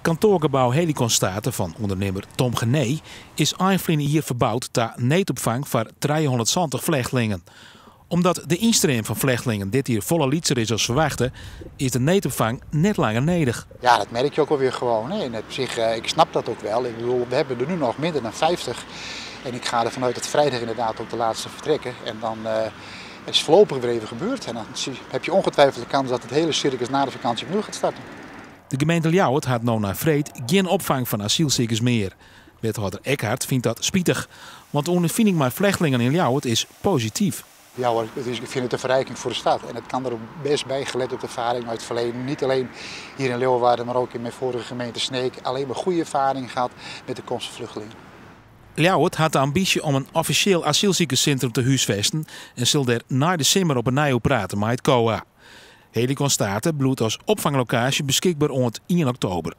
kantoorgebouw Helikon Staten van ondernemer Tom Genee is een hier verbouwd ter neetopvang voor 320 vluchtelingen. Omdat de instroom van vluchtelingen dit hier volle lietser is als verwachten, is de neetopvang net langer nodig. Ja, dat merk je ook alweer gewoon. Hè. En op zich, ik snap dat ook wel. Ik bedoel, we hebben er nu nog minder dan 50. En ik ga ervan uit dat vrijdag inderdaad ook de laatste vertrekken. En dan is voorlopig weer even gebeurd. En dan heb je ongetwijfeld de kans dat het hele circus na de vakantie opnieuw gaat starten. De gemeente Ljouwert had nou naar vreed geen opvang van asielzoekers meer. Wethouder Eckhart vindt dat spietig, want de ondervinding met vluchtelingen in Ljouwert is positief. Ja hoor, ik vind het een verrijking voor de stad. En het kan er ook best bij, gelet op de ervaring uit het verleden. Niet alleen hier in Leeuwarden, maar ook in mijn vorige gemeente Sneek. Alleen maar goede ervaring gehad met de komst van vluchtelingen. Ljouwert had de ambitie om een officieel asielziekencentrum te huisvesten en zal er na december op een nieuw praten met het COA. Helikon Staten bloedt als opvanglocatie beschikbaar rond 1 oktober.